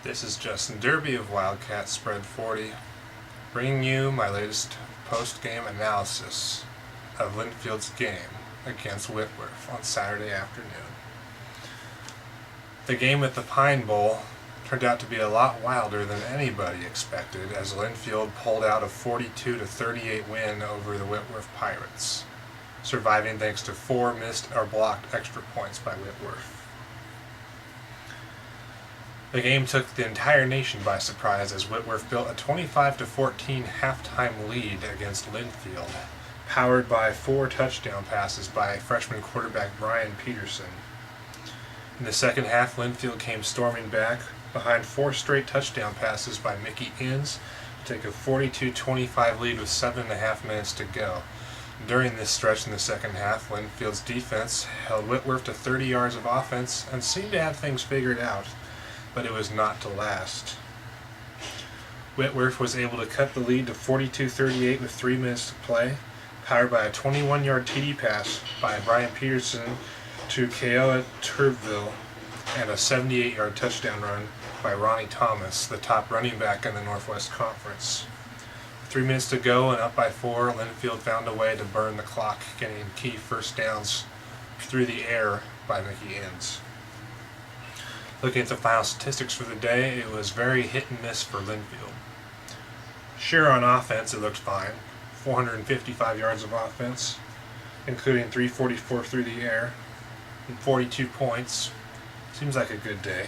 This is Justin Derby of Wildcat Spread 40, bringing you my latest post-game analysis of Linfield's game against Whitworth on Saturday afternoon. The game at the Pine Bowl turned out to be a lot wilder than anybody expected, as Linfield pulled out a 42-38 win over the Whitworth Pirates, surviving thanks to 4 missed or blocked extra points by Whitworth. The game took the entire nation by surprise as Whitworth built a 25-14 halftime lead against Linfield, powered by 4 touchdown passes by freshman quarterback Brian Peterson. In the second half, Linfield came storming back behind 4 straight touchdown passes by Mickey Inns to take a 42-25 lead with 7.5 minutes to go. During this stretch in the second half, Linfield's defense held Whitworth to 30 yards of offense and seemed to have things figured out, but it was not to last. Whitworth was able to cut the lead to 42-38 with 3 minutes to play, powered by a 21-yard TD pass by Brian Peterson to Keoa Turville and a 78-yard touchdown run by Ronnie Thomas, the top running back in the Northwest Conference. With 3 minutes to go and up by 4, Linfield found a way to burn the clock, getting key first downs through the air by Mickey Inns. Looking at the final statistics for the day, it was very hit and miss for Linfield. Sure, on offense, it looked fine. 455 yards of offense, including 344 through the air, and 42 points. Seems like a good day.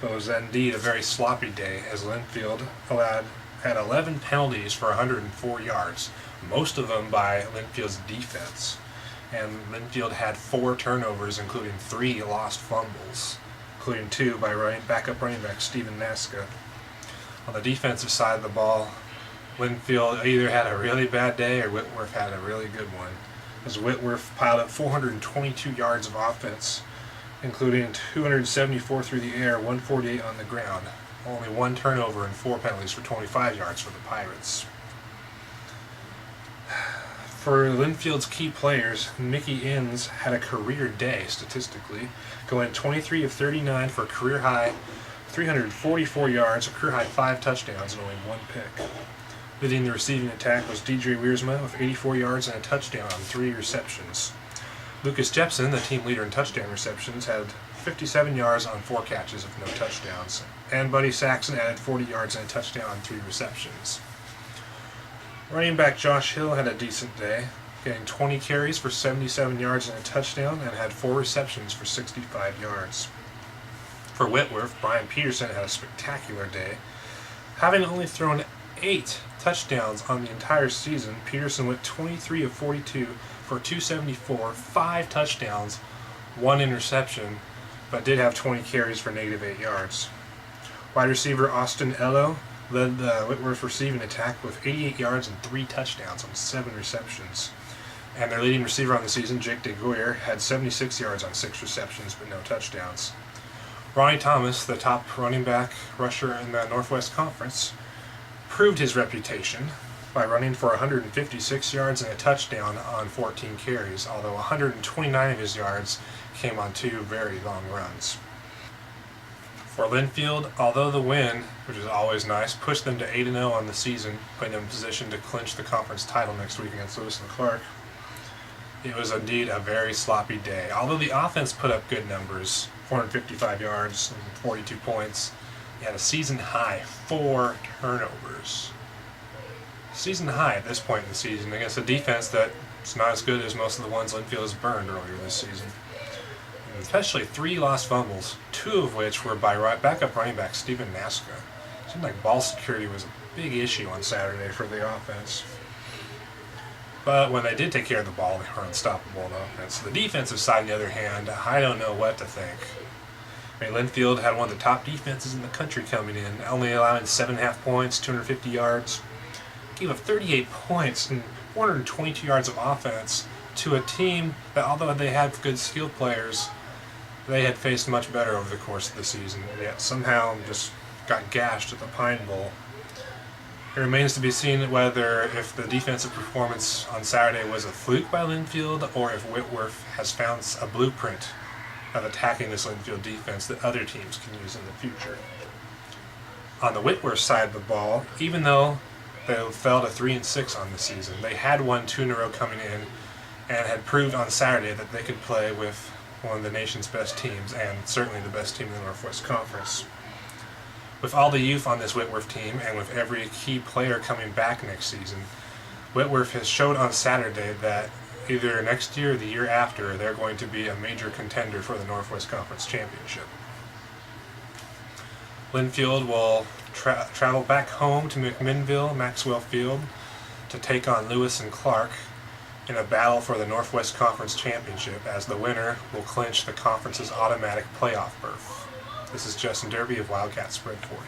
But it was indeed a very sloppy day, as Linfield had 11 penalties for 104 yards, most of them by Linfield's defense. And Linfield had 4 turnovers, including 3 lost fumbles, including 2 by backup running back Stephen Nasca. On the defensive side of the ball, Linfield either had a really bad day or Whitworth had a really good one, as Whitworth piled up 422 yards of offense, including 274 through the air, 148 on the ground. Only 1 turnover and 4 penalties for 25 yards for the Pirates. For Linfield's key players, Mickey Inns had a career day statistically, going 23 of 39 for a career high 344 yards, a career high 5 touchdowns, and only 1 pick. Leading the receiving attack was DJ Wiersma with 84 yards and a touchdown on 3 receptions. Lucas Jepson, the team leader in touchdown receptions, had 57 yards on 4 catches with no touchdowns, and Buddy Saxon added 40 yards and a touchdown on 3 receptions. Running back Josh Hill had a decent day, getting 20 carries for 77 yards and a touchdown, and had 4 receptions for 65 yards. For Whitworth, Brian Peterson had a spectacular day. Having only thrown 8 touchdowns on the entire season, Peterson went 23 of 42 for 274, 5 touchdowns, 1 interception, but did have 20 carries for -8 yards. Wide receiver Austin Ello led the Whitworth receiving attack with 88 yards and 3 touchdowns on 7 receptions. And their leading receiver on the season, Jake DeGoyer, had 76 yards on 6 receptions but no touchdowns. Ronnie Thomas, the top running back rusher in the Northwest Conference, proved his reputation by running for 156 yards and a touchdown on 14 carries, although 129 of his yards came on 2 very long runs. For Linfield, although the win, which is always nice, pushed them to 8-0 on the season, putting them in position to clinch the conference title next week against Lewis and Clark, it was indeed a very sloppy day. Although the offense put up good numbers, 455 yards and 42 points, they had a season high 4 turnovers. Season high at this point in the season against a defense that's not as good as most of the ones Linfield has burned earlier this season. Especially 3 lost fumbles, 2 of which were by backup running back Stephen Nasca. It seemed like ball security was a big issue on Saturday for the offense. But when they did take care of the ball, they were unstoppable on offense. The defensive side, on the other hand, I don't know what to think. I mean, Linfield had one of the top defenses in the country coming in, only allowing 7.5 points, 250 yards. Gave up 38 points and 422 yards of offense to a team that, although they had good skilled players, they had faced much better over the course of the season, yet somehow just got gashed at the Pine Bowl. It remains to be seen whether if the defensive performance on Saturday was a fluke by Linfield or if Whitworth has found a blueprint of attacking this Linfield defense that other teams can use in the future. On the Whitworth side of the ball, even though they fell to 3-6 on the season, they had won 2 in a row coming in and had proved on Saturday that they could play with one of the nation's best teams, and certainly the best team in the Northwest Conference. With all the youth on this Whitworth team, and with every key player coming back next season, Whitworth has showed on Saturday that either next year or the year after, they're going to be a major contender for the Northwest Conference Championship. Linfield will travel back home to McMinnville Maxwell Field to take on Lewis and Clark in a battle for the Northwest Conference Championship, as the winner will clinch the conference's automatic playoff berth. This is Justin Derby of Wildcat Spread 40.